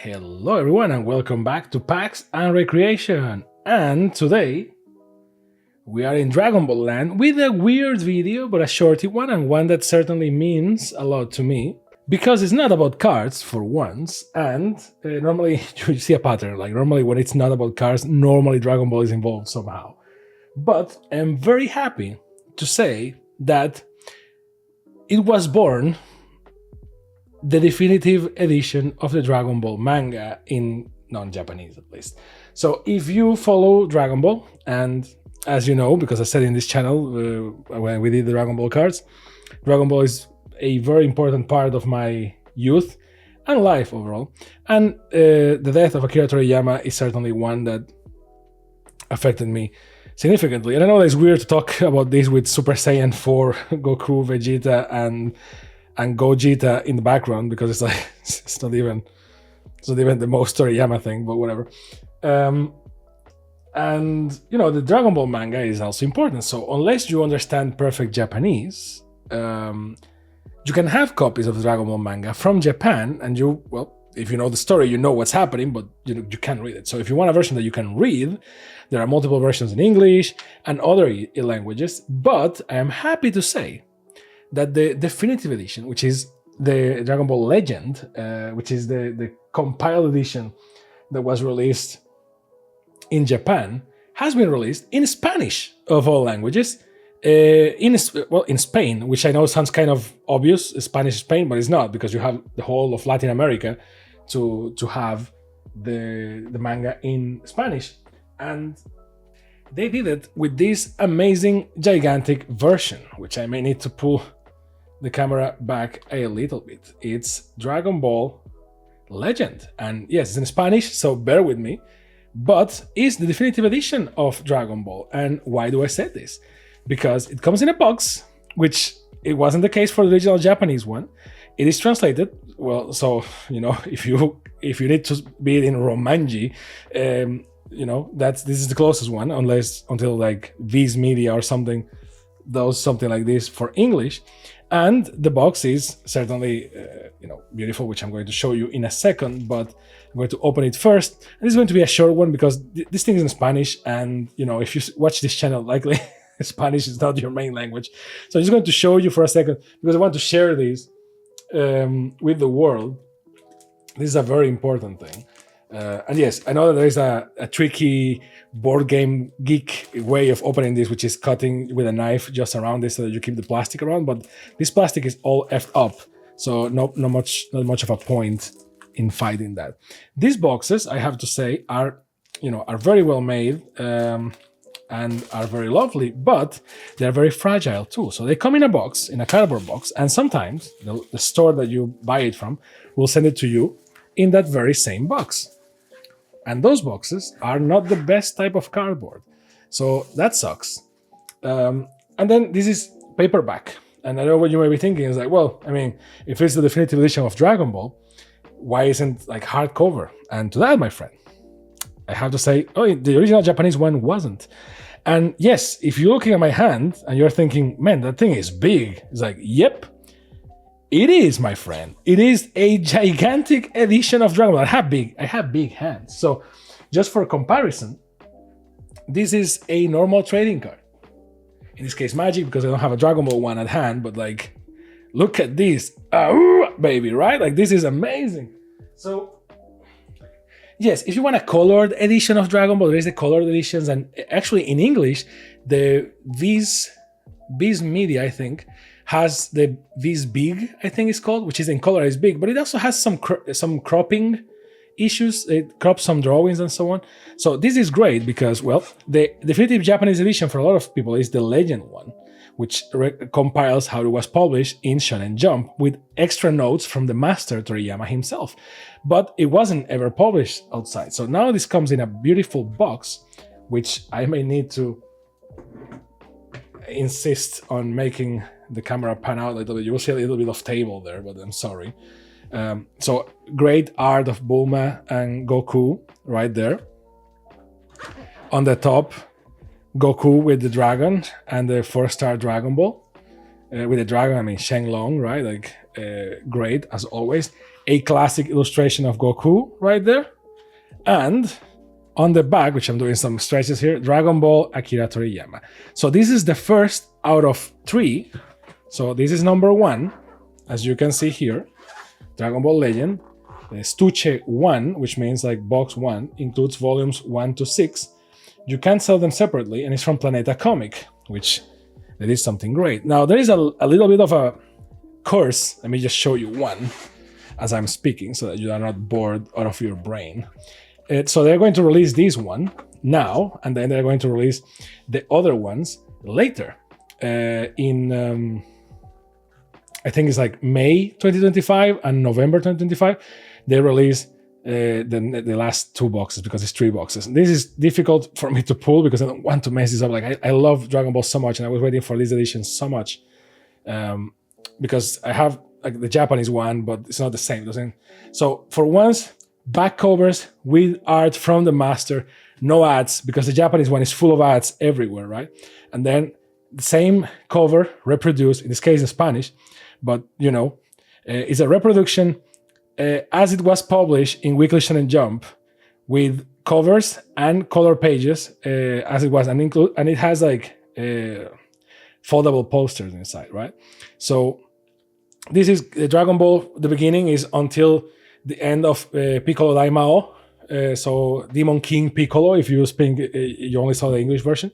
Hello everyone and welcome back to PAX and Recreation. And today we are in Dragon Ball Land with a weird video, but a shorty one, and one that certainly means a lot to me. Because it's not about cards for once, and normally you see a pattern, like normally when it's not about cards, normally Dragon Ball is involved somehow. But I'm very happy to say that it was born the definitive edition of the Dragon Ball manga in non-Japanese at least. So if you follow Dragon Ball, and as you know, because I said in this channel when we did the Dragon Ball cards, Dragon Ball is a very important part of my youth and life overall. And the death of Akira Toriyama is certainly one that affected me significantly. And I know that it's weird to talk about this with Super Saiyan 4, Goku, Vegeta, and Gogeta in the background, because it's like it's not even the most Toriyama thing, but whatever. And you know, the Dragon Ball manga is also important. So unless you understand perfect Japanese, you can have copies of the Dragon Ball manga from Japan, and if you know the story, you know what's happening, but you can't read it. So if you want a version that you can read, there are multiple versions in English and other languages. But I am happy to say that the definitive edition, which is the Dragon Ball Legend, which is the compiled edition that was released in Japan, has been released in Spanish of all languages, in Spain, which I know sounds kind of obvious, Spanish Spain, but it's not, because you have the whole of Latin America to have the manga in Spanish. And they did it with this amazing, gigantic version, which I may need to pull the camera back a little bit. It's Dragon Ball Legend. And yes, it's in Spanish, so bear with me. But it's the definitive edition of Dragon Ball. And why do I say this? Because it comes in a box, which it wasn't the case for the original Japanese one. It is translated. Well, so, if you need to be in Romanji, this is the closest one, until like Viz Media or something does something like this for English. And the box is certainly, beautiful, which I'm going to show you in a second, but I'm going to open it first. And it's going to be a short one because this thing is in Spanish, and, if you watch this channel, likely Spanish is not your main language. So I'm just going to show you for a second because I want to share this with the world. This is a very important thing. And yes, I know that there is a tricky board game geek way of opening this, which is cutting with a knife just around this so that you keep the plastic around, but this plastic is all effed up, so not much of a point in fighting that. These boxes, I have to say, are very well made and are very lovely, but they're very fragile too. So they come in a box, in a cardboard box, and sometimes the store that you buy it from will send it to you in that very same box. And those boxes are not the best type of cardboard. So that sucks. And then this is paperback. And I know what you may be thinking is like, well, I mean, if it's the definitive edition of Dragon Ball, why isn't like hardcover? And to that, my friend, I have to say, the original Japanese one wasn't. And yes, if you're looking at my hand and you're thinking, man, that thing is big. It's like, yep. It is, my friend. It is a gigantic edition of Dragon Ball. I have big hands. So just for comparison, this is a normal trading card. In this case, Magic, because I don't have a Dragon Ball one at hand, but like, look at this. Baby, right? Like, this is amazing. So yes, if you want a colored edition of Dragon Ball, there is the colored editions. And actually in English, the Viz Media, I think, has the Viz Big, I think it's called, which is in color is big, but it also has some cropping issues. It crops some drawings and so on. So this is great because, well, the definitive Japanese edition for a lot of people is the Legend one, which compiles how it was published in Shonen Jump with extra notes from the master Toriyama himself. But it wasn't ever published outside. So now this comes in a beautiful box, which I may need to insist on making the camera pan out a little bit. You will see a little bit of table there, but I'm sorry. So great art of Bulma and Goku right there. On the top, Goku with the dragon and the 4-star Dragon Ball. With the dragon, I mean Shenlong, right? Like great as always. a classic illustration of Goku right there. And on the back, which I'm doing some stretches here, Dragon Ball Akira Toriyama. So this is the first out of 3. So this is number 1, as you can see here. Dragon Ball Legend. The Estuche 1, which means like box 1, includes volumes 1 to 6. You can sell them separately, and it's from Planeta Comic, which that is something great. Now, there is a little bit of a curse. Let me just show you one as I'm speaking so that you are not bored out of your brain. So they're going to release this one now, and then they're going to release the other ones later. In I think it's like May 2025 and November 2025, they release the last 2 boxes, because it's 3 boxes. This is difficult for me to pull because I don't want to mess this up. Like I love Dragon Ball so much, and I was waiting for this edition so much, because I have like the Japanese one, but it's not the same. Doesn't. So for once, back covers with art from the master, no ads, because the Japanese one is full of ads everywhere, right? And then the same cover reproduced, in this case in Spanish, but you know, it's a reproduction as it was published in Weekly Shonen Jump, with covers and color pages as it was, and it has like foldable posters inside, right? So this is Dragon Ball. The beginning is until the end of Piccolo Daimao, so Demon King Piccolo, if you speak, you only saw the English version.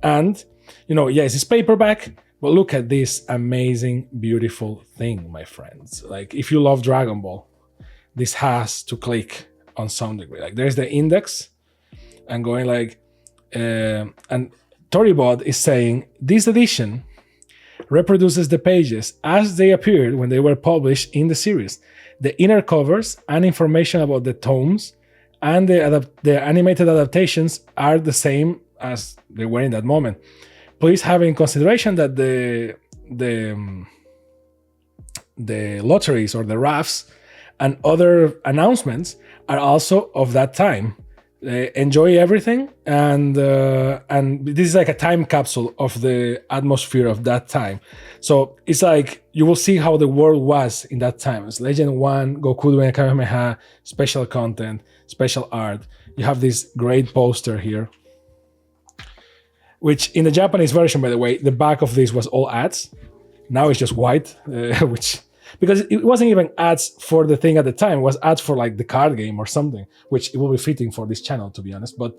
And, you know, yes, it's paperback, but look at this amazing, beautiful thing, my friends. Like, if you love Dragon Ball, this has to click on some degree. Like, there's the index, and going like, and Storybook is saying, this edition reproduces the pages as they appeared when they were published in the series. The inner covers and information about the tomes and the animated adaptations are the same as they were in that moment. Please have in consideration that the lotteries or the rafts and other announcements are also of that time. Enjoy everything, and this is like a time capsule of the atmosphere of that time. So it's like you will see how the world was in that time. It's Legend 1, Goku doing Kamehameha, special content, special art. You have this great poster here, which in the Japanese version, by the way, the back of this was all ads. Now it's just white, which... because it wasn't even ads for the thing at the time, it was ads for like the card game or something, which it will be fitting for this channel, to be honest. But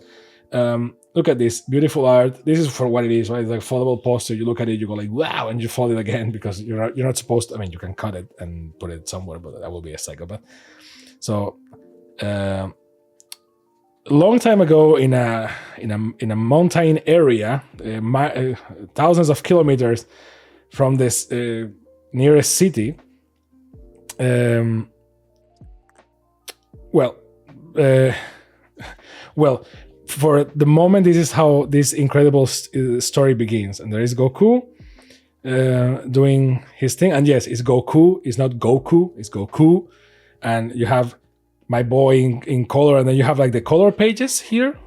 look at this beautiful art. This is for what it is, right? It's like a foldable poster. You look at it, you go like, wow, and you fold it again, because you're not supposed to. I mean, you can cut it and put it somewhere, but that will be a psychopath. So long time ago, in a mountain area, thousands of kilometers from this nearest city. Well, for the moment, this is how this incredible story begins. And there is Goku doing his thing. And yes, it's Goku. It's not Goku. It's Goku. And you have my boy in color. And then you have like the color pages here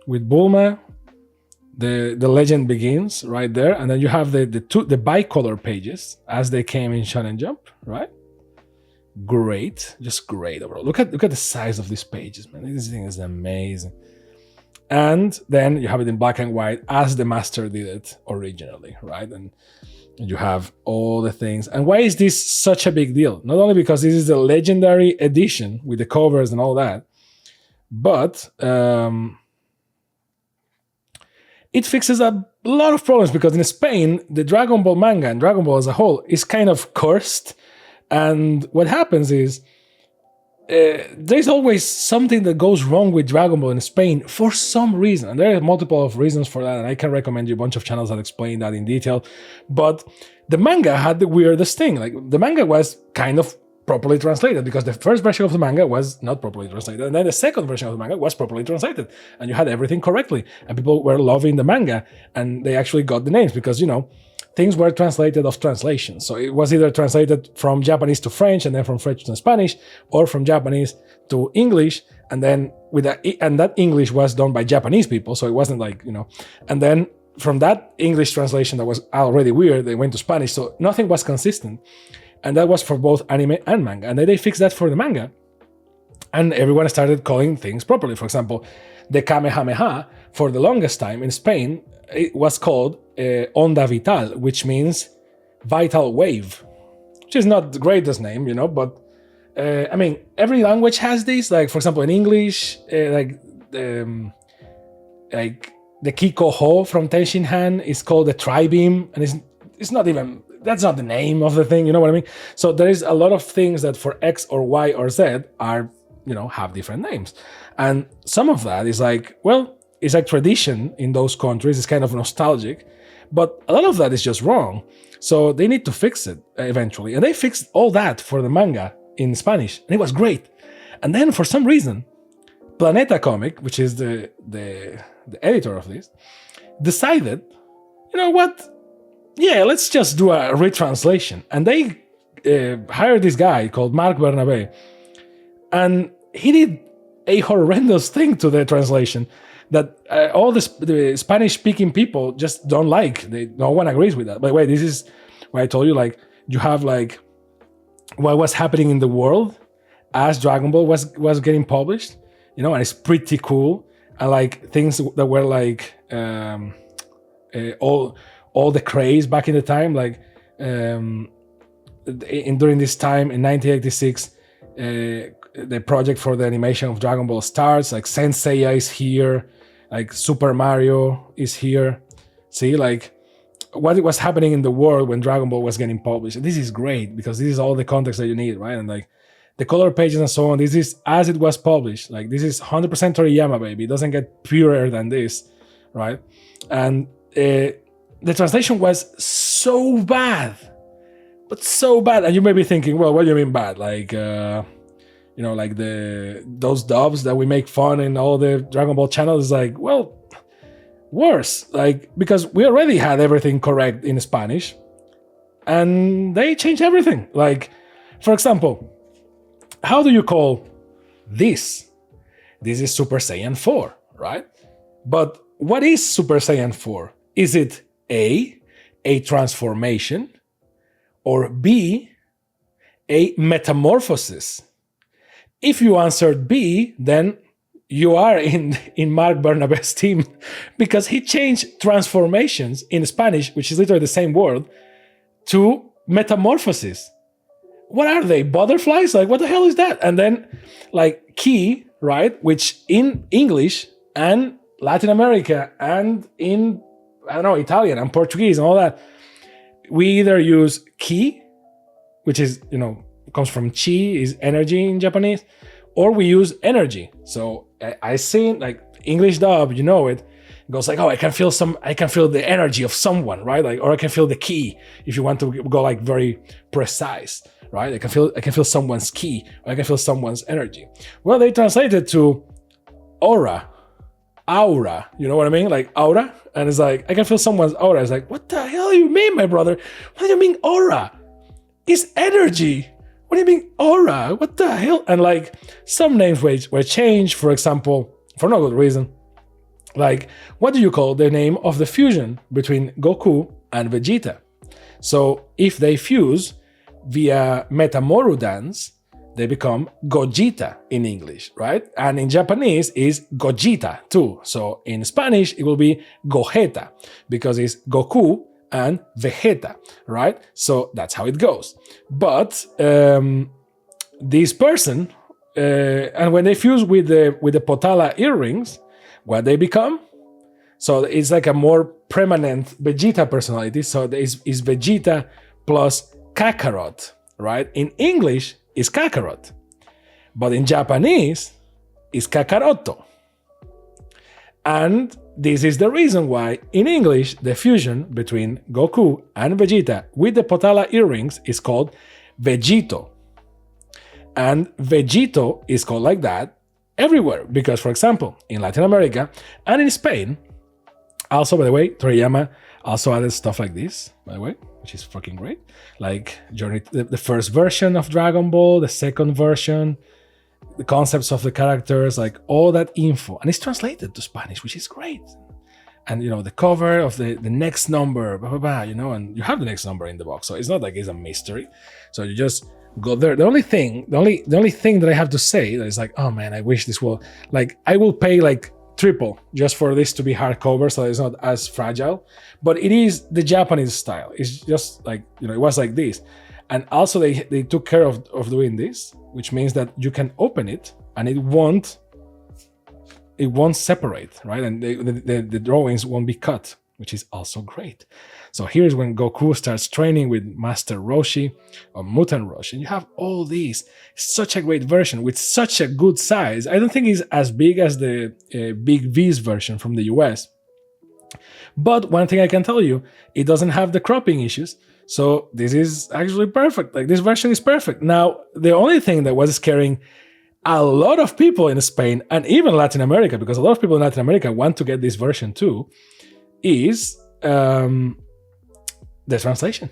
with Bulma. The legend begins right there. And then you have the bicolor pages as they came in Shonen Jump, right? Great, just great overall. Look at the size of these pages, man. This thing is amazing. And then you have it in black and white as the master did it originally, right? And you have all the things. And why is this such a big deal? Not only because this is the legendary edition with the covers and all that, but it fixes a lot of problems, because in Spain, the Dragon Ball manga and Dragon Ball as a whole is kind of cursed. And what happens is there's always something that goes wrong with Dragon Ball in Spain for some reason. And there are multiple of reasons for that, and I can recommend you a bunch of channels that explain that in detail. But the manga had the weirdest thing. Like, the manga was kind of properly translated, because the first version of the manga was not properly translated, and then the second version of the manga was properly translated, and you had everything correctly, and people were loving the manga, and they actually got the names, because, you know, things were translated of translation. So it was either translated from Japanese to French, and then from French to Spanish, or from Japanese to English, and then that English was done by Japanese people, so it wasn't like, you know, and then from that English translation that was already weird, they went to Spanish, so nothing was consistent. And that was for both anime and manga. And then they fixed that for the manga. And everyone started calling things properly. For example, the Kamehameha, for the longest time in Spain, it was called Onda Vital, which means vital wave, which is not the greatest name, but I mean, every language has this. Like, for example, in English, like the Kiko Ho from Tenshin Han is called the Tri-Beam, and it's not even, that's not the name of the thing, you know what I mean? So there is a lot of things that for X or Y or Z are, have different names. And some of that is like, well, it's like tradition in those countries, it's kind of nostalgic, but a lot of that is just wrong. So they need to fix it eventually. And they fixed all that for the manga in Spanish, and it was great. And then for some reason, Planeta Comic, which is the editor of this, decided, you know what? Yeah, let's just do a retranslation. And they hired this guy called Marc Bernabé, and he did a horrendous thing to the translation that all the Spanish-speaking people just don't like. No one agrees with that. By the way, this is why I told you, like, you have like what was happening in the world as Dragon Ball was getting published, and it's pretty cool. And like things that were like all the craze back in the time, like during this time in 1986, the project for the animation of Dragon Ball starts. Like Saint Seiya is here, like Super Mario is here. See, like what was happening in the world when Dragon Ball was getting published. And this is great because this is all the context that you need, right? And like the color pages and so on, this is as it was published. Like this is 100% Toriyama, baby. It doesn't get purer than this, right? And the translation was so bad, but so bad. And you may be thinking, well, what do you mean bad? Like, like those dubs that we make fun in all the Dragon Ball channels is like, well, worse. Like, because we already had everything correct in Spanish and they changed everything. Like, for example, how do you call this? This is Super Saiyan 4, right? But what is Super Saiyan 4? Is it A, transformation, or B, a metamorphosis? If you answered B, then you are in Marc Bernabé's team, because he changed transformations in Spanish, which is literally the same word, to metamorphosis. What are they? Butterflies? Like, what the hell is that? And then, like, ki, right? Which in English and Latin America and in, Italian and Portuguese and all that, we either use ki, which is, comes from chi, is energy in Japanese, or we use energy. So I seen, like, English dub, it goes like, oh, I can feel the energy of someone, right? Like, or I can feel the ki, if you want to go like very precise, right? I can feel someone's ki, or I can feel someone's energy. Well, they translated to aura, you know what I mean? Like aura, and it's like, I can feel someone's aura. It's like, what the hell do you mean, my brother? What do you mean aura? It's energy. What do you mean aura? What the hell? And like some names were changed, for example, for no good reason. Like, what do you call the name of the fusion between Goku and Vegeta? So if they fuse via Metamoru dance, they become Gogeta in English, right? And in Japanese is Gogeta too. So in Spanish, it will be Gogeta because it's Goku and Vegeta, right? So that's how it goes. But this person, and when they fuse with the Potala earrings, what they become? So it's like a more permanent Vegeta personality. So it's Vegeta plus Kakarot, right? In English, is Kakarot, but in Japanese, is Kakaroto. And this is the reason why in English, the fusion between Goku and Vegeta with the Potala earrings is called Vegito. And Vegito is called like that everywhere, because, for example, in Latin America and in Spain, also, by the way, Toriyama also added stuff like this, by the way, which is fucking great. Like the first version of Dragon Ball, the second version, the concepts of the characters, like all that info. And it's translated to Spanish, which is great. and the cover of the next number, blah, blah, blah, and you have the next number in the box. So it's not like it's a mystery. So you just go there. The only thing that I have to say that is like, oh man, I wish this will, like, I will pay like triple just for this to be hardcover, so it's not as fragile. But it is the Japanese style. It's just like, it was like this. And also they took care of doing this, which means that you can open it and it won't separate, right? And the drawings won't be cut, which is also great. So here's when Goku starts training with Master Roshi or Muten Roshi. And you have all these. Such a great version with such a good size. I don't think it's as big as the Big V's version from the US. But one thing I can tell you, it doesn't have the cropping issues. So this is actually perfect. Like, this version is perfect. Now, the only thing that was scaring a lot of people in Spain and even Latin America, because a lot of people in Latin America want to get this version too, is the translation.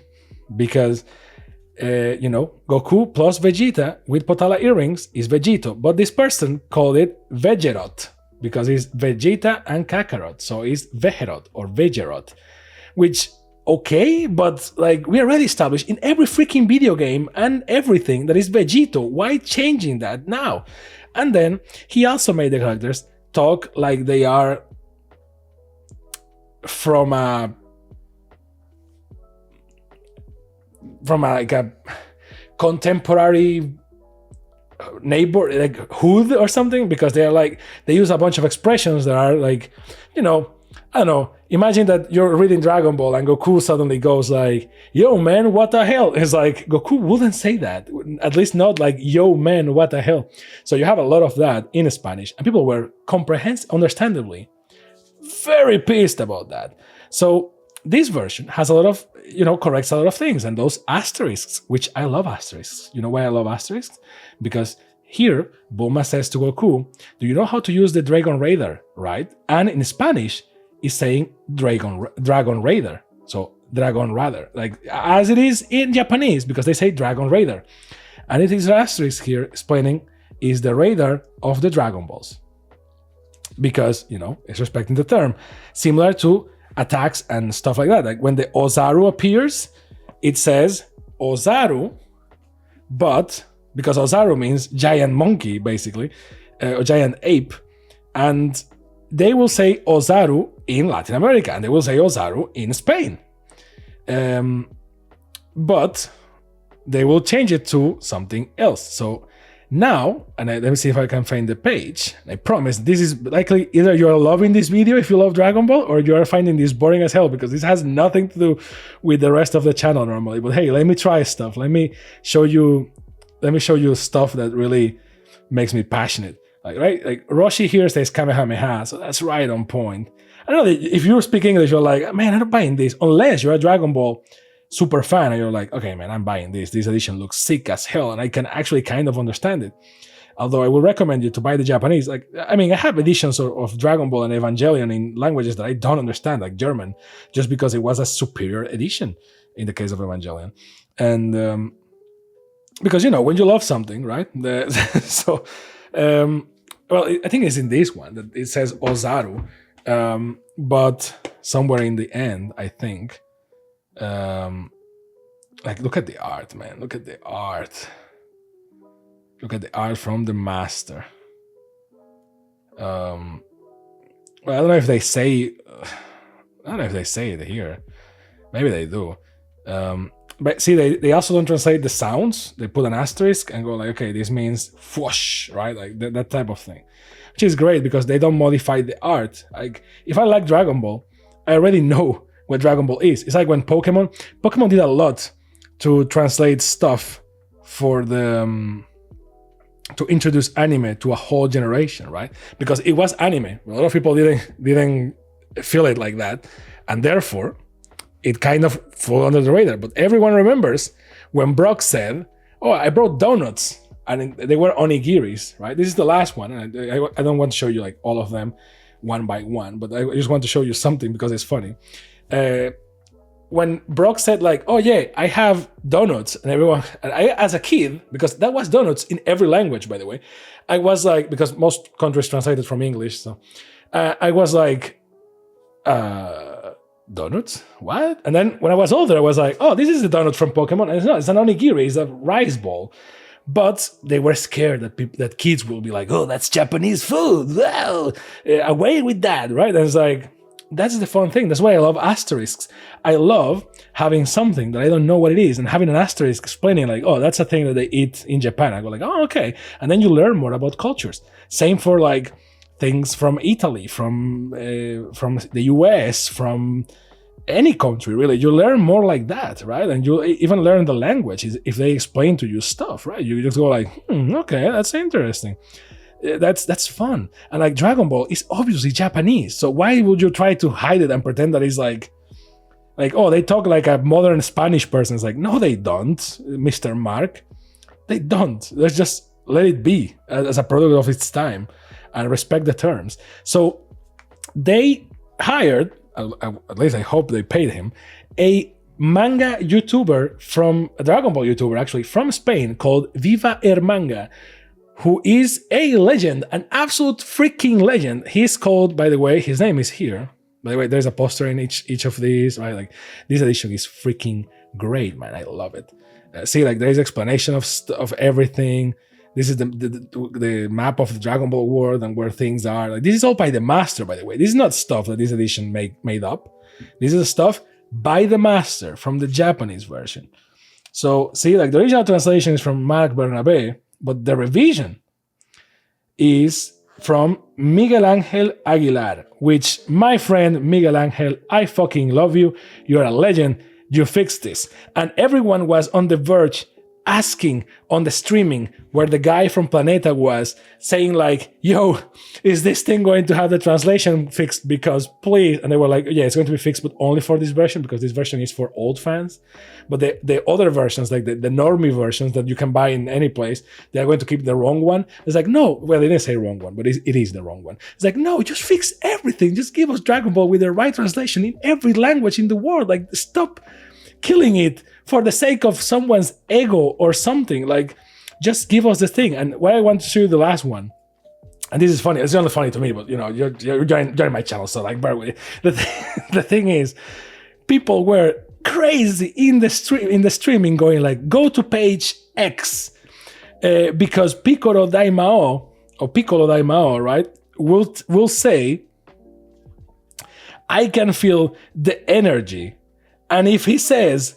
Because, Goku plus Vegeta with Potala earrings is Vegito, but this person called it Vegerot because it's Vegeta and Kakarot, so it's Vegerot or Vegerot, which, okay, but like, we already established in every freaking video game and everything that is Vegito. Why changing that now? And then he also made the characters talk like they are from a contemporary neighbor, like hood or something, because they use a bunch of expressions that are like, I don't know. Imagine that you're reading Dragon Ball and Goku suddenly goes like, yo man, what the hell? It's like, Goku wouldn't say that. At least not like, yo man, what the hell? So you have a lot of that in Spanish, and people were understandably very pissed about that. So this version has a lot of, corrects a lot of things, and those asterisks, which I love asterisks. You know why I love asterisks? Because here, Bulma says to Goku, do you know how to use the Dragon Raider, right? And in Spanish, is saying Dragon Raider. So Dragon Raider, like as it is in Japanese, because they say Dragon Raider. And it is an asterisk here explaining is the Raider of the Dragon Balls. Because, it's respecting the term. Similar to attacks and stuff like that. Like when the Ozaru appears, it says Ozaru, but because Ozaru means giant monkey, basically, or giant ape. And they will say Ozaru in Latin America, and they will say Ozaru in Spain. But they will change it to something else. So now, and let me see if I can find the page. I promise this is likely either you are loving this video if you love Dragon Ball, or you are finding this boring as hell, because this has nothing to do with the rest of the channel normally. But hey, let me try stuff. Let me show you stuff that really makes me passionate. Like Roshi here says Kamehameha, so that's right on point. I know that if you speak English, you're like, man, I'm not buying this, unless you're a Dragon Ball super fan and you're like, okay, man, I'm buying this. This edition looks sick as hell, and I can actually kind of understand it. Although I would recommend you to buy the Japanese. I have editions of Dragon Ball and Evangelion in languages that I don't understand, like German, just because it was a superior edition in the case of Evangelion. And because, when you love something, right? Well, I think it's in this one that it says Ozaru, but somewhere in the end, I think, look at the art, man. Look at the art. Look at the art from the master. Well, I don't know if they say it here. Maybe they do. But see, they also don't translate the sounds. They put an asterisk and go like, okay, this means whoosh, right? Like that type of thing. Which is great because they don't modify the art. Like, if I like Dragon Ball, I already know what Dragon Ball is. It's like when Pokemon did a lot to translate stuff for the to introduce anime to a whole generation, right? Because it was anime. A lot of people didn't feel it like that, and therefore it kind of flew under the radar. But everyone remembers when Brock said, "Oh, I brought donuts," and they were onigiris, right? This is the last one, and I don't want to show you like all of them one by one, but I just want to show you something because it's funny. When Brock said like, "Oh yeah, I have donuts," and everyone, and I as a kid, because that was donuts in every language, by the way, I was like, because most countries translated from English, so I was like, Donuts? What? And then when I was older, I was like, oh, this is the donut from Pokemon. And it's not, it's an onigiri, it's a rice ball. But they were scared that kids will be like, oh, that's Japanese food. Well, away with that, right? And it's like, that's the fun thing. That's why I love asterisks. I love having something that I don't know what it is and having an asterisk explaining like, oh, that's a thing that they eat in Japan. I go like, oh, okay. And then you learn more about cultures. Same for like things from Italy, from the US, from any country, really. You learn more like that, right? And you even learn the language if they explain to you stuff, right? You just go like, okay, that's interesting. That's fun. And like Dragon Ball is obviously Japanese, so why would you try to hide it and pretend that it's like oh, they talk like a modern Spanish person? It's like, no, they don't, Mr. Mark. They don't. Let's just let it be as a product of its time and respect the terms. So they hired, at least I hope they paid him, a manga YouTuber from a Dragon Ball YouTuber actually from Spain called Viva El Manga, who is a legend, an absolute freaking legend. He's called, by the way, his name is here. By the way, there's a poster in each of these, right? Like, this edition is freaking great, man. I love it. See, like, there's explanation of everything. This is the map of the Dragon Ball world and where things are. Like, this is all by the master, by the way. This is not stuff that this edition made up. This is stuff by the master from the Japanese version. So, see, like, the original translation is from Marc Bernabe, but the revision is from Miguel Angel Aguilar, which, my friend Miguel Angel, I fucking love you. You're a legend. You fixed this. And everyone was on the verge asking on the streaming where the guy from Planeta was saying like, yo, is this thing going to have the translation fixed? Because please. And they were like, yeah, it's going to be fixed, but only for this version, because this version is for old fans. But the other versions, like the normie versions that you can buy in any place, they're going to keep the wrong one. It's like, no, well, they didn't say wrong one, but it is the wrong one. It's like, no, just fix everything. Just give us Dragon Ball with the right translation in every language in the world. Like, stop killing it for the sake of someone's ego or something. Like, just give us the thing. And why I want to show you the last one, and this is funny, it's only funny to me, but you know, you're joining my channel, so like, bear with me. The thing is, people were crazy in the streaming going like, go to page X, because Piccolo Daimao, right, will say, I can feel the energy. And if he says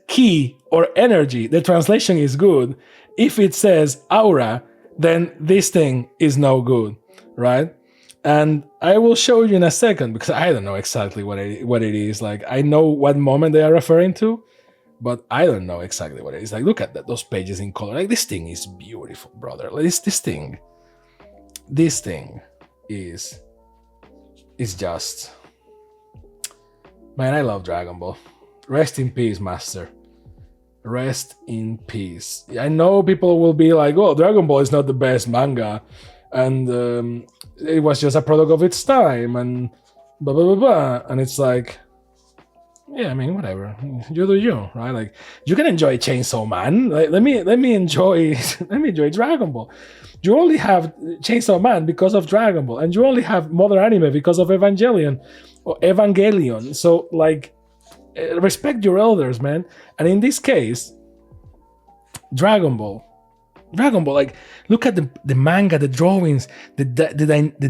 ki or energy, the translation is good. If it says aura, then this thing is no good, right? And I will show you in a second, because I don't know exactly what it is. Like, I know what moment they are referring to, but I don't know exactly what it is. Like, look at that, those pages in color. Like, this thing is beautiful, brother. Like, this thing is just, man, I love Dragon Ball. Rest in peace, master. Rest in peace. I know people will be like, oh, Dragon Ball is not the best manga, and it was just a product of its time, and blah, blah, blah, blah. And it's like, yeah, I mean, whatever. You do you, right? Like, you can enjoy Chainsaw Man. Like, let me enjoy Dragon Ball. You only have Chainsaw Man because of Dragon Ball, and you only have modern anime because of Evangelion. So, like, respect your elders, man. And in this case, Dragon Ball, like, look at the manga, the drawings, the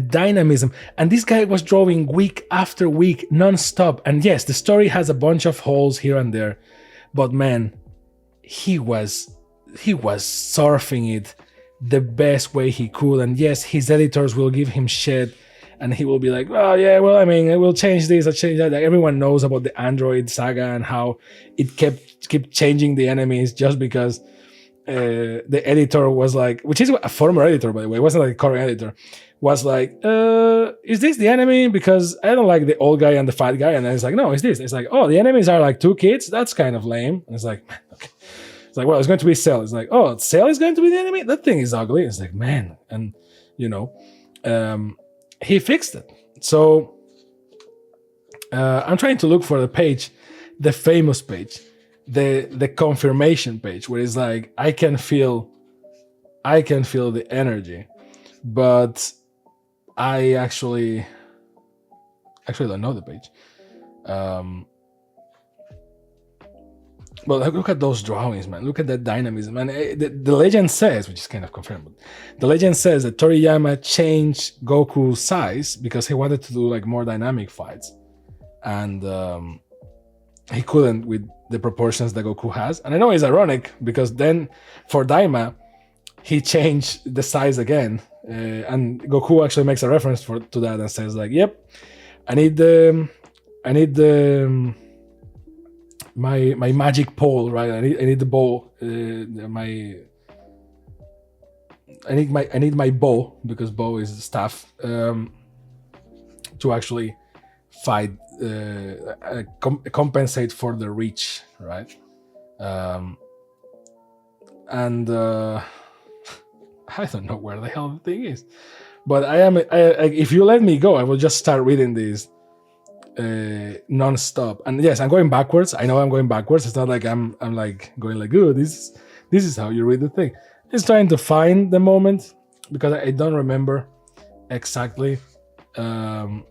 dynamism. And this guy was drawing week after week, non-stop. And yes, the story has a bunch of holes here and there, but man, he was surfing it the best way he could. And yes, his editors will give him shit, and he will be like, oh yeah, well, I mean, I will change this, I change that. Like, everyone knows about the Android saga and how it kept changing the enemies just because the editor was like, which is a former editor, by the way, it wasn't like a current editor, was like, is this the enemy? Because I don't like the old guy and the fat guy. And then it's like, no, it's this. It's like, oh, the enemies are like two kids? That's kind of lame. And it's like, man, okay. It's like, well, it's going to be Cell. It's like, oh, Cell is going to be the enemy? That thing is ugly. It's like, man. And, you know, he fixed it. So I'm trying to look for the page, the famous page, the confirmation page, where it's like, I can feel the energy, but I actually Actually, I don't know the page. But look at those drawings, man. Look at that dynamism. And the legend says, which is kind of confirmed, but the legend says that Toriyama changed Goku's size because he wanted to do like more dynamic fights. And he couldn't with the proportions that Goku has. And I know it's ironic because then for Daima, he changed the size again. And Goku actually makes a reference to that and says like, yep, I need my magic pole, right? I need the bow. I need my bow, because bow is the staff, to actually fight, compensate for the reach, right? And I don't know where the hell the thing is, but if you let me go, I will just start reading this non-stop. And yes, I'm going backwards. I know I'm going backwards. It's not like I'm like going like, oh, this is how you read the thing. Just trying to find the moment, because I don't remember exactly when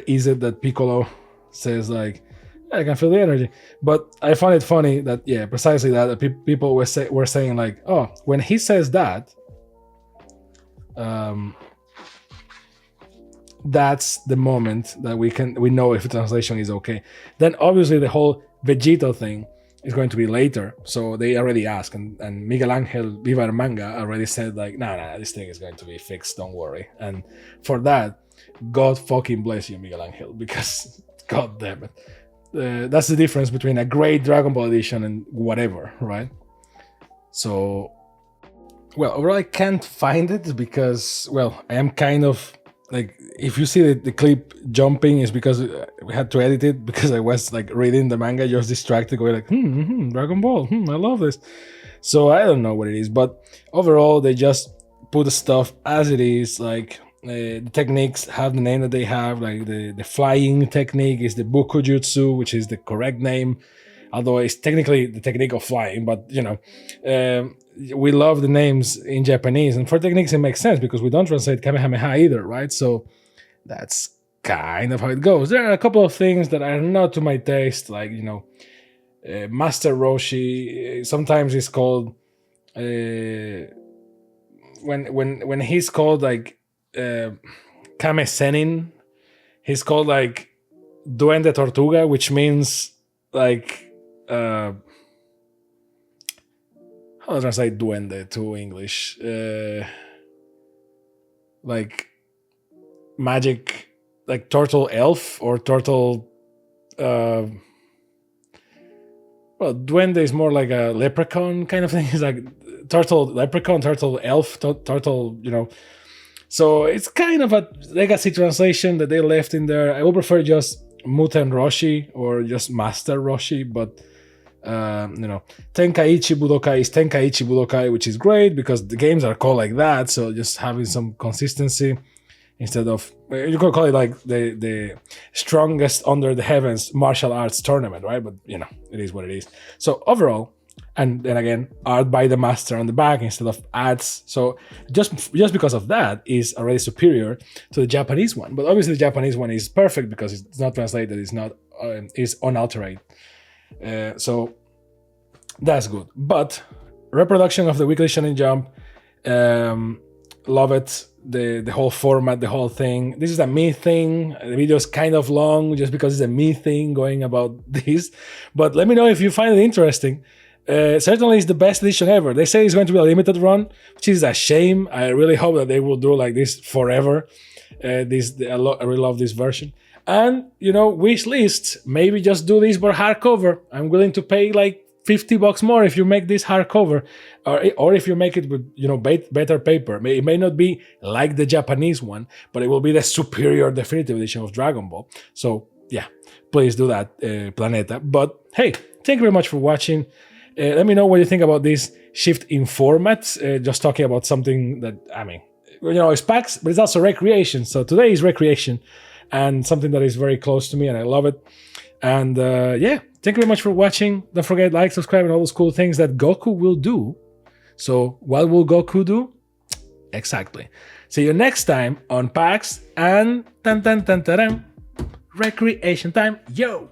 is it that Piccolo says like, I can feel the energy. But I found it funny that, yeah, precisely that people were saying like, oh, when he says that, that's the moment that we know if the translation is okay. Then obviously the whole Vegito thing is going to be later, so they already asked, and Miguel Angel Viva Manga already said like, nah, this thing is going to be fixed, don't worry. And for that, God fucking bless you, Miguel Angel, because god damn it, that's the difference between a great Dragon Ball edition and whatever, right? So, well, overall I can't find it because, well, I am kind of like, if you see the clip jumping, is because we had to edit it, because I was like reading the manga, just distracted, going like, Dragon Ball, I love this. So I don't know what it is, but overall they just put the stuff as it is. Like the techniques have the name that they have. Like the flying technique is the Bukujutsu, which is the correct name, although it's technically the technique of flying. But you know, we love the names in Japanese, and for techniques it makes sense because we don't translate Kamehameha either, right? So that's kind of how it goes. There are a couple of things that are not to my taste, like, you know, Master Roshi. Sometimes it's called when he's called like Kame Senin, he's called like Duende Tortuga, which means like how do I translate duende to English? Like magic, like turtle elf or turtle. Well, duende is more like a leprechaun kind of thing. It's like turtle leprechaun, turtle elf, turtle, you know. So it's kind of a legacy translation that they left in there. I would prefer just Muten Roshi or just Master Roshi, but you know, Tenkaichi Budokai is Tenkaichi Budokai, which is great because the games are called like that. So just having some consistency instead of, you could call it like the strongest under the heavens martial arts tournament, right? But you know, it is what it is. So overall, and then again, art by the master on the back instead of ads. So just because of that is already superior to the Japanese one. But obviously the Japanese one is perfect because it's not translated, it's not is unaltered. So that's good. But reproduction of the Weekly Shonen Jump, love it. The whole format, the whole thing. This is a me thing. The video is kind of long just because it's a me thing going about this. But let me know if you find it interesting. Certainly it's the best edition ever. They say it's going to be a limited run, which is a shame. I really hope that they will do like this forever. I really love this version. And, you know, wish list, maybe just do this for hardcover. I'm willing to pay like $50 more if you make this hardcover, or if you make it with, you know, better paper. It may not be like the Japanese one, but it will be the superior definitive edition of Dragon Ball. So yeah, please do that, Planeta. But hey, thank you very much for watching. Let me know what you think about this shift in formats. Just talking about something that, I mean, you know, it's PAX, but it's also recreation. So today is recreation and something that is very close to me and I love it. And yeah, thank you very much for watching. Don't forget, like, subscribe, and all those cool things that Goku will do. So what will Goku do? Exactly. See you next time on PAX and tan tan tan taran, recreation time. Yo!